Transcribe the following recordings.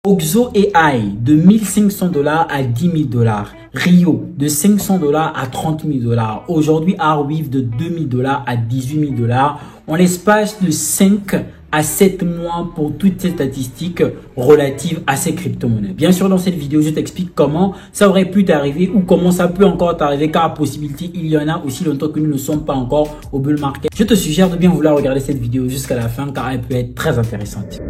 Oxo AI de 1500 $ à 10 000 $. Rio de 500 $ à 30 000 $. Aujourd'hui, Arweave de 2 000 $ à 18 000 $. En l'espace de 5 à 7 mois pour toutes ces statistiques relatives à ces crypto-monnaies. Bien sûr, dans cette vidéo, je t'explique comment ça aurait pu t'arriver ou comment ça peut encore t'arriver, car la possibilité, il y en a aussi longtemps que nous ne sommes pas encore au bull market. Je te suggère de bien vouloir regarder cette vidéo jusqu'à la fin, car elle peut être très intéressante.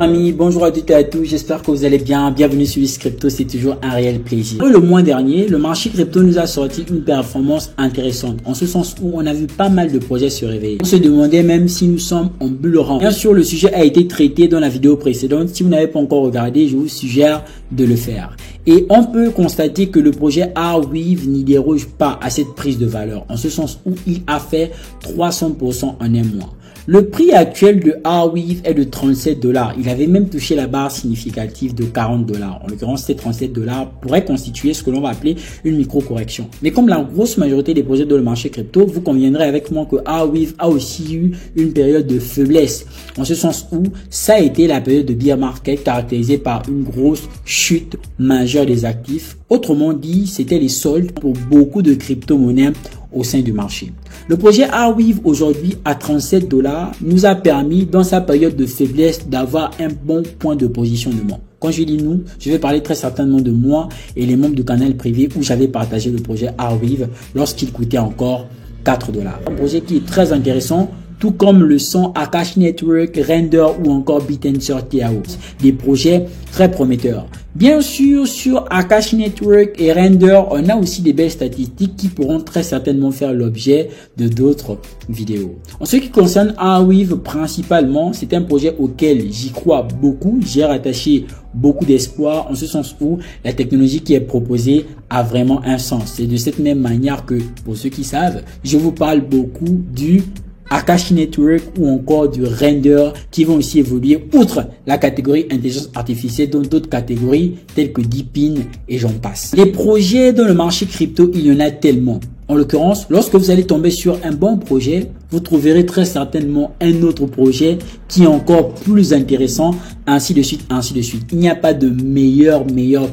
Amis, bonjour à toutes et à tous, j'espère que vous allez bien. Bienvenue sur Crypto, c'est toujours un réel plaisir. Le mois dernier, le marché crypto nous a sorti une performance intéressante, en ce sens où on a vu pas mal de projets se réveiller. On se demandait même si nous sommes en bull run. Bien sûr, le sujet a été traité dans la vidéo précédente. Si vous n'avez pas encore regardé, je vous suggère de le faire. Et on peut constater que le projet Arweave n'y déroge pas à cette prise de valeur, en ce sens où il a fait 300% en un mois. Le prix actuel de Arweave est de 37 $. Il avait même touché la barre significative de 40 $. En l'occurrence, ces 37 $ pourraient constituer ce que l'on va appeler une micro-correction. Mais comme la grosse majorité des projets dans le marché crypto, vous conviendrez avec moi que Arweave a aussi eu une période de faiblesse. En ce sens où ça a été la période de bear market caractérisée par une grosse chute majeure des actifs. Autrement dit, c'était les soldes pour beaucoup de crypto-monnaies au sein du marché. Le projet Arweave aujourd'hui à 37 $ nous a permis dans sa période de faiblesse d'avoir un bon point de positionnement. Quand je dis nous, je vais parler très certainement de moi et les membres du canal privé où j'avais partagé le projet Arweave lorsqu'il coûtait encore 4 $. Un projet qui est très intéressant, tout comme le sont Akash Network, Render ou encore Bitenser TAO. Des projets très prometteurs. Bien sûr, sur Akash Network et Render, on a aussi des belles statistiques qui pourront très certainement faire l'objet de d'autres vidéos. En ce qui concerne Arweave, principalement, c'est un projet auquel j'y crois beaucoup. J'ai rattaché beaucoup d'espoir en ce sens où la technologie qui est proposée a vraiment un sens. C'est de cette même manière que, pour ceux qui savent, je vous parle beaucoup du Akash Network ou encore du Render qui vont aussi évoluer outre la catégorie intelligence artificielle dans d'autres catégories telles que Deepin et j'en passe. Les projets dans le marché crypto, il y en a tellement. En l'occurrence, lorsque vous allez tomber sur un bon projet, vous trouverez très certainement un autre projet qui est encore plus intéressant, ainsi de suite, ainsi de suite. Il n'y a pas de meilleur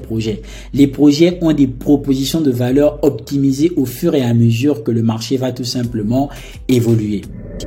projet. Les projets ont des propositions de valeur optimisées au fur et à mesure que le marché va tout simplement évoluer.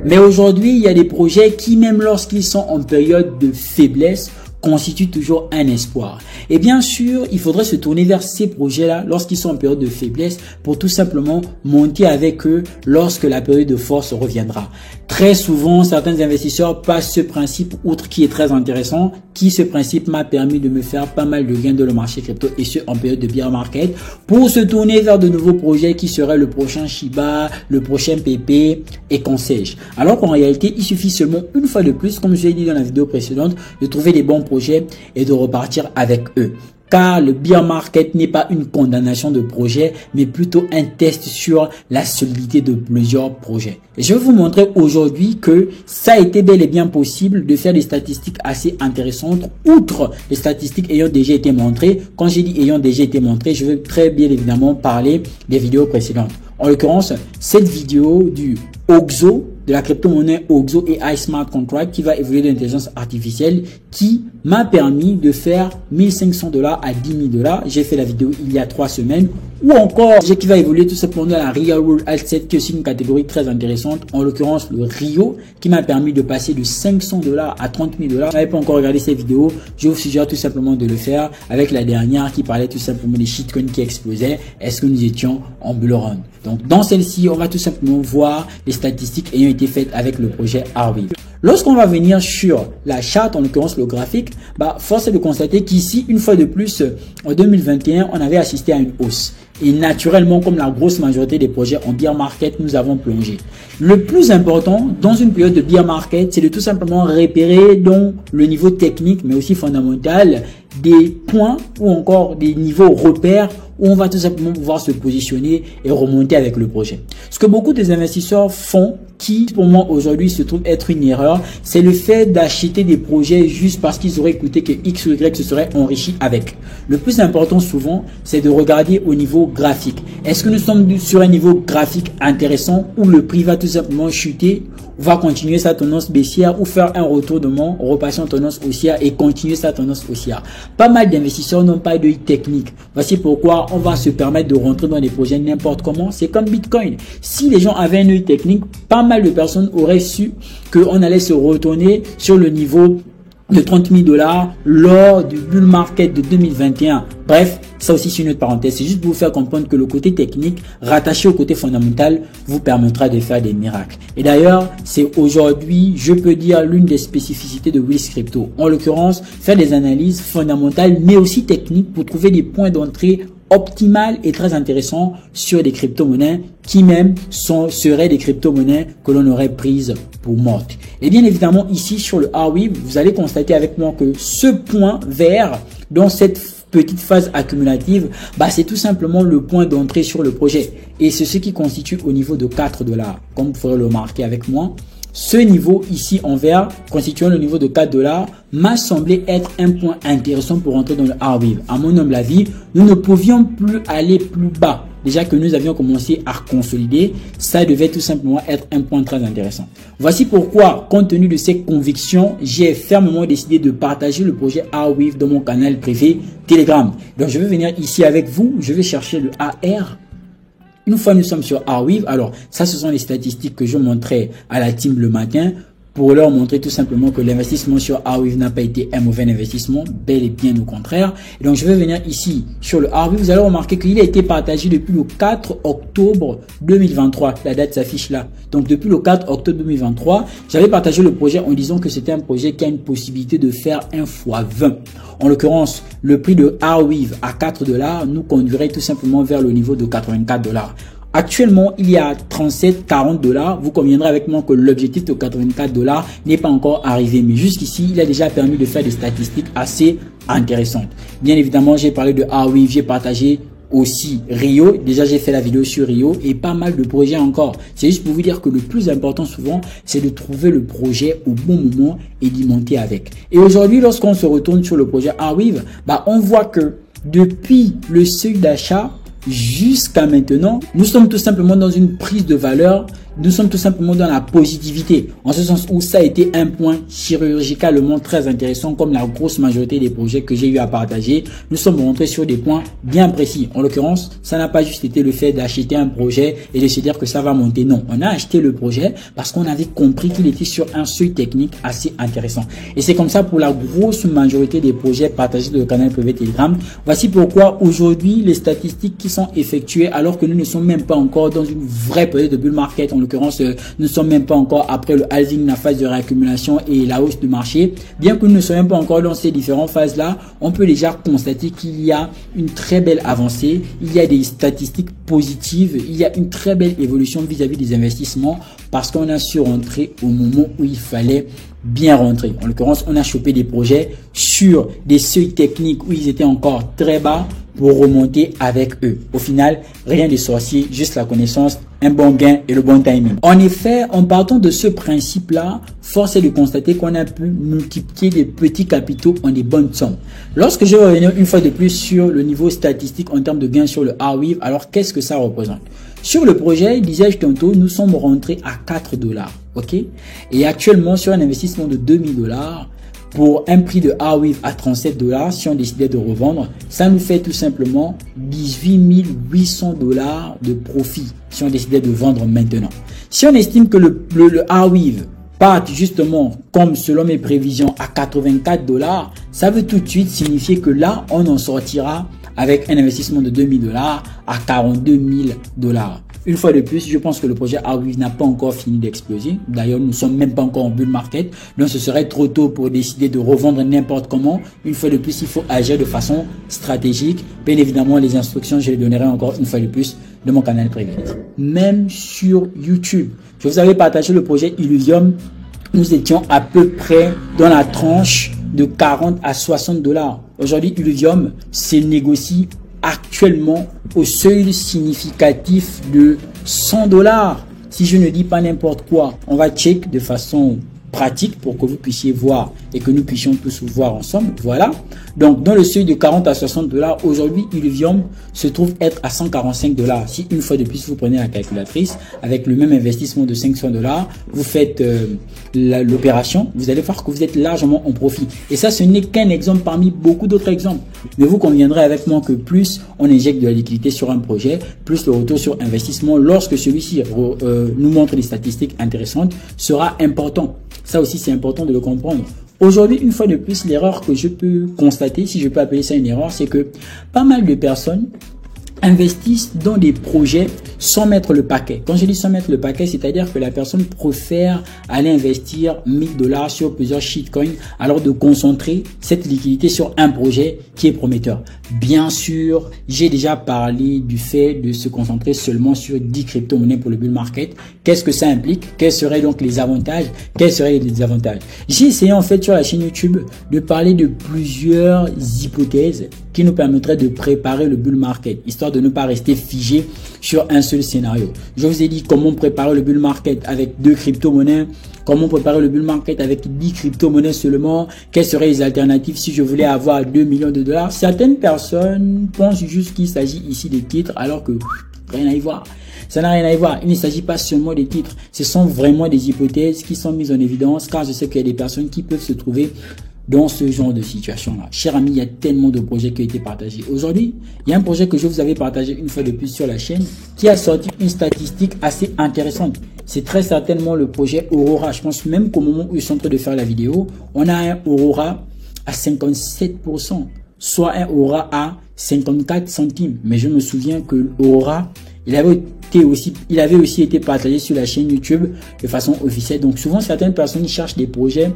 Mais aujourd'hui, il y a des projets qui, même lorsqu'ils sont en période de faiblesse, constitue toujours un espoir. Et bien sûr, il faudrait se tourner vers ces projets-là lorsqu'ils sont en période de faiblesse pour tout simplement monter avec eux lorsque la période de force reviendra. Très souvent, certains investisseurs passent ce principe outre qui est très intéressant, ce principe m'a permis de me faire pas mal de gains dans le marché crypto et ce en période de bear market pour se tourner vers de nouveaux projets qui seraient le prochain Shiba, le prochain PP et qu'en sais-je. Alors qu'en réalité, il suffit seulement une fois de plus, comme je l'ai dit dans la vidéo précédente, de trouver des bons projets et de repartir avec eux. Car le bear market n'est pas une condamnation de projet, mais plutôt un test sur la solidité de plusieurs projets. Et je vais vous montrer aujourd'hui que ça a été bel et bien possible de faire des statistiques assez intéressantes, outre les statistiques ayant déjà été montrées. Quand j'ai dit ayant déjà été montrées, je veux très bien évidemment parler des vidéos précédentes. En l'occurrence, cette vidéo du Oxo, de la crypto-monnaie Oxo AI Smart Contract qui va évoluer de l'intelligence artificielle qui m'a permis de faire 1500 $ à 10 000 $. J'ai fait la vidéo il y a 3 semaines. Ou encore, qui va évoluer tout simplement dans la Real World Asset qui est aussi une catégorie très intéressante. En l'occurrence, le Rio qui m'a permis de passer de 500 $ à 30 000 $. Si vous n'avez pas encore regardé cette vidéo, je vous suggère tout simplement de le faire avec la dernière qui parlait tout simplement des shitcoins qui explosaient. Est-ce que nous étions en bull run? Donc, dans celle-ci, on va tout simplement voir les statistiques ayant été faites avec le projet Arweave. Lorsqu'on va venir sur la charte, en l'occurrence le graphique, force est de constater qu'ici, une fois de plus, en 2021, on avait assisté à une hausse. Et naturellement, comme la grosse majorité des projets en bear market, nous avons plongé. Le plus important dans une période de bear market, c'est de tout simplement repérer donc le niveau technique, mais aussi fondamental, des points ou encore des niveaux repères où on va tout simplement pouvoir se positionner et remonter avec le projet. Ce que beaucoup des investisseurs font, qui pour moi aujourd'hui se trouve être une erreur, c'est le fait d'acheter des projets juste parce qu'ils auraient écouté que X ou Y se serait enrichi avec. Le plus important souvent, c'est de regarder au niveau graphique. Est-ce que nous sommes sur un niveau graphique intéressant où le prix va tout simplement chuter, va continuer sa tendance baissière ou faire un retournement, repasser en tendance haussière et continuer sa tendance haussière. Pas mal d'investisseurs n'ont pas d'œil technique. Voici pourquoi on va se permettre de rentrer dans des projets n'importe comment. C'est comme Bitcoin. Si les gens avaient un œil technique, pas mal de personnes auraient su qu'on allait se retourner sur le niveau de 30 000 $ lors du bull market de 2021. Bref, ça aussi c'est une autre parenthèse. C'est juste pour vous faire comprendre que le côté technique rattaché au côté fondamental vous permettra de faire des miracles. Et d'ailleurs, c'est aujourd'hui, je peux dire, l'une des spécificités de WizCrypto. En l'occurrence, faire des analyses fondamentales mais aussi techniques pour trouver des points d'entrée optimal et très intéressant sur des crypto-monnaies qui même seraient des crypto-monnaies que l'on aurait prises pour mortes. Et bien évidemment, ici sur le Arweave, vous allez constater avec moi que ce point vert dans cette petite phase accumulative, c'est tout simplement le point d'entrée sur le projet. Et c'est ce qui constitue au niveau de 4 $. Comme vous pourrez le remarquer avec moi, ce niveau ici en vert, constituant le niveau de 4 $, m'a semblé être un point intéressant pour entrer dans le Arweave. À mon humble avis, nous ne pouvions plus aller plus bas. Déjà que nous avions commencé à consolider, ça devait tout simplement être un point très intéressant. Voici pourquoi, compte tenu de ces convictions, j'ai fermement décidé de partager le projet Arweave dans mon canal privé Telegram. Donc je vais venir ici avec vous, je vais chercher le AR. Une fois nous sommes sur Arweave, alors ça ce sont les statistiques que je montrais à la team le matin pour leur montrer tout simplement que l'investissement sur Arweave n'a pas été un mauvais investissement, bel et bien au contraire. Et donc je vais venir ici sur le Arweave, vous allez remarquer qu'il a été partagé depuis le 4 octobre 2023, la date s'affiche là. Donc depuis le 4 octobre 2023, j'avais partagé le projet en disant que c'était un projet qui a une possibilité de faire 1 fois 20. En l'occurrence, le prix de Arweave à 4 $ nous conduirait tout simplement vers le niveau de 84 $. Actuellement, il y a 37-40 $. Vous conviendrez avec moi que l'objectif de 84 $ n'est pas encore arrivé. Mais jusqu'ici, il a déjà permis de faire des statistiques assez intéressantes. Bien évidemment, j'ai parlé de Arweave, j'ai partagé aussi Rio. Déjà, j'ai fait la vidéo sur Rio et pas mal de projets encore. C'est juste pour vous dire que le plus important souvent, c'est de trouver le projet au bon moment et d'y monter avec. Et aujourd'hui, lorsqu'on se retourne sur le projet Arweave, on voit que depuis le seuil d'achat, jusqu'à maintenant, nous sommes tout simplement dans une prise de valeur, nous sommes tout simplement dans la positivité, en ce sens où ça a été un point chirurgicalement très intéressant comme la grosse majorité des projets que j'ai eu à partager. Nous sommes rentrés sur des points bien précis. En l'occurrence, ça n'a pas juste été le fait d'acheter un projet et de se dire que ça va monter. Non, on a acheté le projet parce qu'on avait compris qu'il était sur un seuil technique assez intéressant. Et c'est comme ça pour la grosse majorité des projets partagés dans le canal privé Telegram. Voici pourquoi aujourd'hui, les statistiques qui sont effectuées alors que nous ne sommes même pas encore dans une vraie période de bull market. En l'occurrence, nous ne sommes même pas encore après le halving, la phase de réaccumulation et la hausse du marché. Bien que nous ne soyons pas encore dans ces différentes phases-là, on peut déjà constater qu'il y a une très belle avancée, il y a des statistiques positives, il y a une très belle évolution vis-à-vis des investissements parce qu'on a su rentrer au moment où il fallait bien rentrer. En l'occurrence, on a chopé des projets sur des seuils techniques où ils étaient encore très bas pour remonter avec eux. Au final, rien de sorcier, juste la connaissance, un bon gain et le bon timing. En effet, en partant de ce principe-là, force est de constater qu'on a pu multiplier des petits capitaux en des bonnes sommes. Lorsque je vais revenir une fois de plus sur le niveau statistique en termes de gains sur le Arweave, alors qu'est-ce que ça représente? Sur le projet, disais-je tantôt, nous sommes rentrés à 4 $. Ok? Et actuellement, sur un investissement de 2000 $, pour un prix de Arweave à 37 $, si on décidait de revendre, ça nous fait tout simplement 18 800 $ de profit si on décidait de vendre maintenant. Si on estime que le Arweave parte justement, comme selon mes prévisions, à 84 $, ça veut tout de suite signifier que là, on en sortira avec un investissement de 2000 $ à 42 000 $. Une fois de plus, je pense que le projet Arweave n'a pas encore fini d'exploser. D'ailleurs, nous ne sommes même pas encore en bull market. Donc, ce serait trop tôt pour décider de revendre n'importe comment. Une fois de plus, il faut agir de façon stratégique. Bien évidemment, les instructions, je les donnerai encore une fois de plus de mon canal privé. Même sur YouTube, je vous avais partagé le projet Illuvium. Nous étions à peu près dans la tranche de 40 à 60 $. Aujourd'hui, Illuvium se négocie actuellement au seuil significatif de 100 $. Si je ne dis pas n'importe quoi, on va check de façon pratique pour que vous puissiez voir et que nous puissions tous voir ensemble. Voilà. Donc, dans le seuil de 40 à 60 $, aujourd'hui, Illuvium se trouve être à 145 $. Si une fois de plus, vous prenez la calculatrice avec le même investissement de 500 $, vous faites l'opération, vous allez voir que vous êtes largement en profit. Et ça, ce n'est qu'un exemple parmi beaucoup d'autres exemples. Mais vous conviendrez avec moi que plus on injecte de la liquidité sur un projet, plus le retour sur investissement, lorsque celui-ci nous montre des statistiques intéressantes, sera important. Ça aussi, c'est important de le comprendre. Aujourd'hui, une fois de plus, l'erreur que je peux constater, si je peux appeler ça une erreur, c'est que pas mal de personnes investissent dans des projets sans mettre le paquet. Quand je dis sans mettre le paquet, c'est-à-dire que la personne préfère aller investir 1000 $ sur plusieurs shitcoins alors de concentrer cette liquidité sur un projet qui est prometteur. Bien sûr, j'ai déjà parlé du fait de se concentrer seulement sur 10 crypto-monnaies pour le bull market. Qu'est-ce que ça implique? Quels seraient donc les avantages? Quels seraient les désavantages? J'ai essayé en fait sur la chaîne YouTube de parler de plusieurs hypothèses qui nous permettraient de préparer le bull market, histoire de ne pas rester figé sur un seul scénario. Je vous ai dit comment préparer le bull market avec 2 crypto-monnaies, comment préparer le bull market avec 10 crypto-monnaies seulement, quelles seraient les alternatives si je voulais avoir 2 millions de $. Certaines personnes pensent juste qu'il s'agit ici des titres alors que rien à y voir. Ça n'a rien à y voir. Il ne s'agit pas seulement des titres. Ce sont vraiment des hypothèses qui sont mises en évidence car je sais qu'il y a des personnes qui peuvent se trouver dans ce genre de situation-là. Cher ami, il y a tellement de projets qui ont été partagés. Aujourd'hui, il y a un projet que je vous avais partagé une fois de plus sur la chaîne qui a sorti une statistique assez intéressante. C'est très certainement le projet Aurora. Je pense même qu'au moment où ils sont en train de faire la vidéo, on a un Aurora à 57%, soit un Aurora à 54 centimes. Mais je me souviens que Aurora, il avait aussi été partagé sur la chaîne YouTube de façon officielle. Donc souvent, certaines personnes cherchent des projets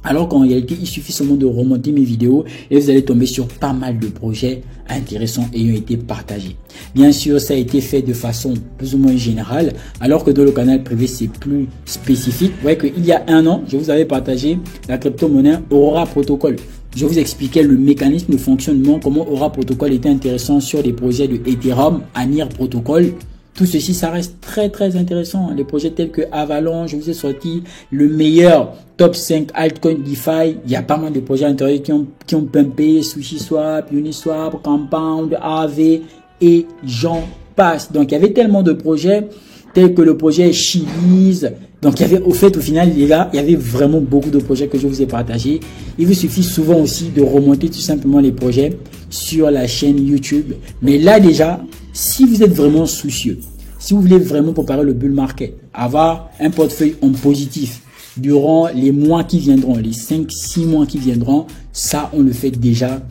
alors qu'en réalité, il suffit seulement de remonter mes vidéos et vous allez tomber sur pas mal de projets intéressants ayant été partagés. Bien sûr, ça a été fait de façon plus ou moins générale, alors que dans le canal privé, c'est plus spécifique. Vous voyez qu'il y a un an, je vous avais partagé la crypto-monnaie Aurora Protocol. Je vous expliquais le mécanisme de fonctionnement, comment Aurora Protocol était intéressant sur des projets de Ethereum, Anir Protocol. Tout ceci, ça reste très très intéressant. Les projets tels que Avalanche, je vous ai sorti le meilleur top 5 altcoin DeFi. Il y a pas mal de projets intéressants qui ont pumpé, SushiSwap, Uniswap, Compound, AV et j'en passe. Donc il y avait tellement de projets tels que le projet Chiliz. Donc il y avait au final les gars, il y avait vraiment beaucoup de projets que je vous ai partagés. Il vous suffit souvent aussi de remonter tout simplement les projets sur la chaîne YouTube. Mais là déjà, si vous êtes vraiment soucieux, si vous voulez vraiment préparer le bull market, avoir un portefeuille en positif durant les mois qui viendront, les 5-6 mois qui viendront, ça on le fait déjà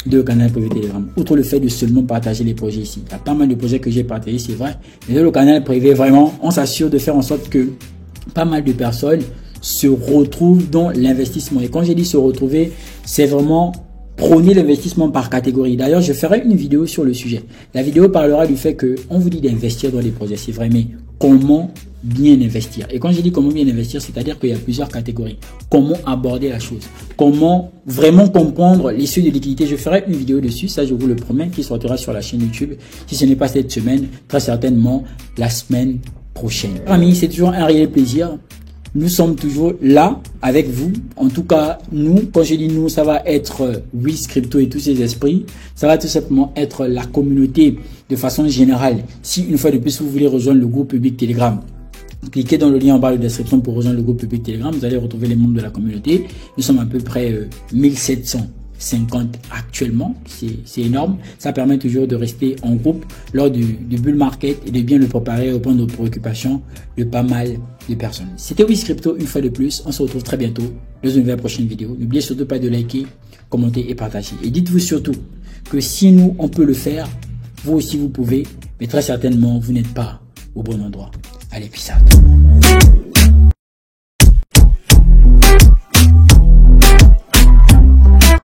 de canal privé Telegram. Outre le fait de seulement partager les projets ici. Il y a pas mal de projets que j'ai partagés, c'est vrai. Mais dans le canal privé, vraiment, on s'assure de faire en sorte que pas mal de personnes se retrouvent dans l'investissement. Et quand j'ai dit se retrouver, c'est vraiment prôner l'investissement par catégorie. D'ailleurs, je ferai une vidéo sur le sujet. La vidéo parlera du fait que on vous dit d'investir dans les projets, c'est vrai, mais comment bien investir? Et quand je dis comment bien investir, c'est-à-dire qu'il y a plusieurs catégories. Comment aborder la chose? Comment vraiment comprendre les seuils de liquidité? Je ferai une vidéo dessus, ça je vous le promets, qui sortira sur la chaîne YouTube. Si ce n'est pas cette semaine, très certainement la semaine prochaine. Amis, c'est toujours un réel plaisir. Nous sommes toujours là avec vous. En tout cas, nous, quand je dis nous, ça va être Wiz Crypto et tous ses esprits. Ça va tout simplement être la communauté de façon générale. Si une fois de plus, vous voulez rejoindre le groupe public Telegram, cliquez dans le lien en bas de la description pour rejoindre le groupe public Telegram. Vous allez retrouver les membres de la communauté. Nous sommes à peu près 1750 actuellement. C'est énorme. Ça permet toujours de rester en groupe lors du bull market et de bien le préparer au point de préoccupation de pas mal de personnes. C'était Wiz Crypto une fois de plus. On se retrouve très bientôt dans une nouvelle prochaine vidéo. N'oubliez surtout pas de liker, commenter et partager. Et dites-vous surtout que si nous, on peut le faire, vous aussi vous pouvez, mais très certainement, vous n'êtes pas au bon endroit. Allez, peace out.